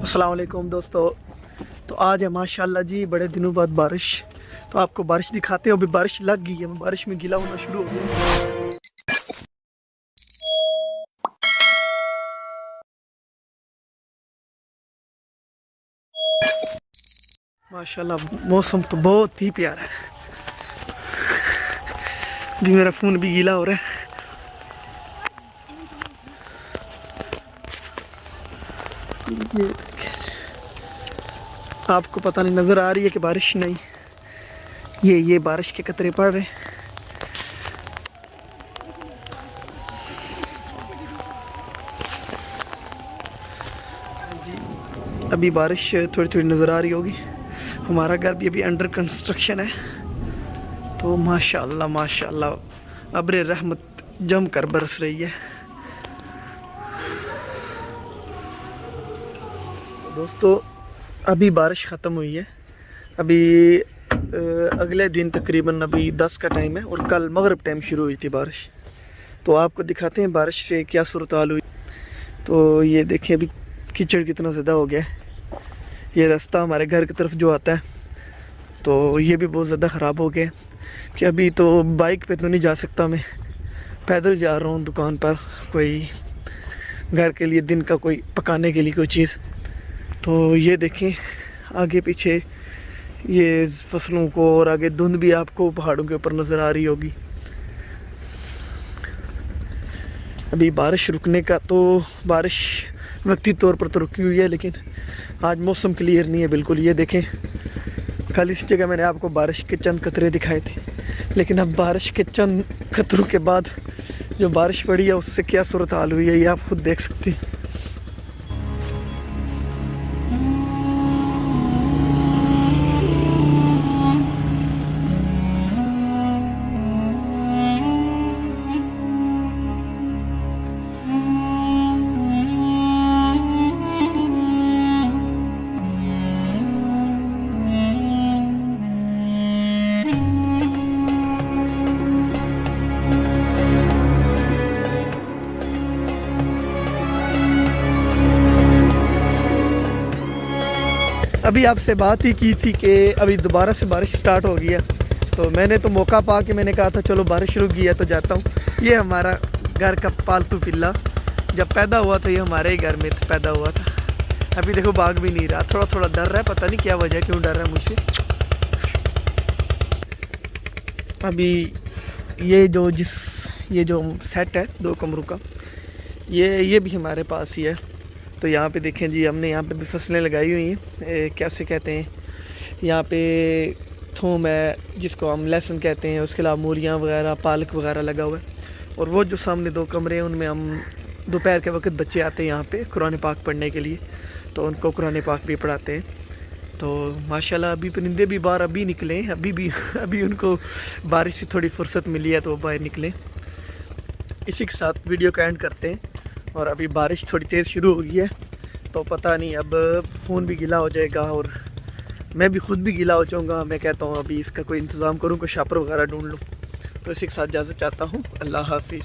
अस्सलाम वालेकुम दोस्तों। तो आज है माशाल्लाह जी बड़े दिनों बाद बारिश। तो आपको बारिश दिखाते हैं। अभी बारिश लग गई है, बारिश में गीला होना शुरू हो गया। माशाल्लाह मौसम तो बहुत ही प्यारा है जी। मेरा फ़ोन भी गीला हो रहा है। ये आपको पता नहीं नज़र आ रही है कि बारिश नहीं, ये बारिश के कतरे पड़ रहे हैं। अभी बारिश थोड़ी थोड़ी नज़र आ रही होगी। हमारा घर भी अभी अंडर कंस्ट्रक्शन है। तो माशाल्लाह माशाल्लाह अब्र रहमत जम कर बरस रही है। दोस्तों अभी बारिश ख़त्म हुई है। अभी अगले दिन तकरीबन अभी 10 का टाइम है और कल मगरिब टाइम शुरू हुई थी बारिश। तो आपको दिखाते हैं बारिश से क्या सूरत हाल हुई। तो ये देखिए अभी कीचड़ कितना ज़्यादा हो गया है। ये रास्ता हमारे घर की तरफ जो आता है तो ये भी बहुत ज़्यादा ख़राब हो गया कि अभी तो बाइक पे तो नहीं जा सकता, मैं पैदल जा रहा हूँ दुकान पर कोई घर के लिए दिन का कोई पकाने के लिए कोई चीज़। तो ये देखें आगे पीछे ये फसलों को, और आगे धुंध भी आपको पहाड़ों के ऊपर नज़र आ रही होगी। अभी बारिश रुकने का तो बारिश वक्ती तौर पर तो रुकी हुई है, लेकिन आज मौसम क्लियर नहीं है बिल्कुल। ये देखें कल इस जगह मैंने आपको बारिश के चंद कतरे दिखाए थे, लेकिन अब बारिश के चंद कतरों के बाद जो बारिश पड़ी है उससे क्या सूरत हाल हुई है ये आप खुद देख सकते हैं। अभी आपसे बात ही की थी कि अभी दोबारा से बारिश स्टार्ट हो गई है। तो मैंने तो मौका पा के मैंने कहा था चलो बारिश रुक गई है तो जाता हूँ। ये हमारा घर का पालतू पिल्ला जब पैदा हुआ था ये हमारे ही घर में पैदा हुआ था। अभी देखो भाग भी नहीं रहा, थोड़ा थोड़ा डर रहा है, पता नहीं क्या वजह क्यों डर रहा है मुझसे। अभी ये जो सेट है 2 कमरों का ये भी हमारे पास ही है। तो यहाँ पे देखें जी हमने यहाँ पे भी फसलें लगाई हुई हैं। कैसे कहते हैं यहाँ पे थूम है जिसको हम लहसुन कहते हैं, उसके अलावा मूलियाँ वगैरह पालक वगैरह लगा हुआ है। और वो जो सामने 2 कमरे हैं उनमें हम दोपहर के वक्त बच्चे आते हैं यहाँ पे कुरान पाक पढ़ने के लिए, तो उनको कुरान पाक भी पढ़ाते हैं। तो माशाल्लाह अभी परिंदे भी बाहर अभी निकले, अभी उनको बारिश से थोड़ी फुर्सत मिली है तो वो बाहर निकले। इसी के साथ वीडियो का एंड करते हैं। और अभी बारिश थोड़ी तेज़ शुरू हो गई है तो पता नहीं अब फ़ोन भी गीला हो जाएगा और मैं भी खुद भी गीला हो जाऊँगा। मैं कहता हूँ अभी इसका कोई इंतज़ाम करूँ, कोई शापर वगैरह ढूंढ लूँ। तो इसी के साथ इजाज़त चाहता हूँ। अल्लाह हाफिज़।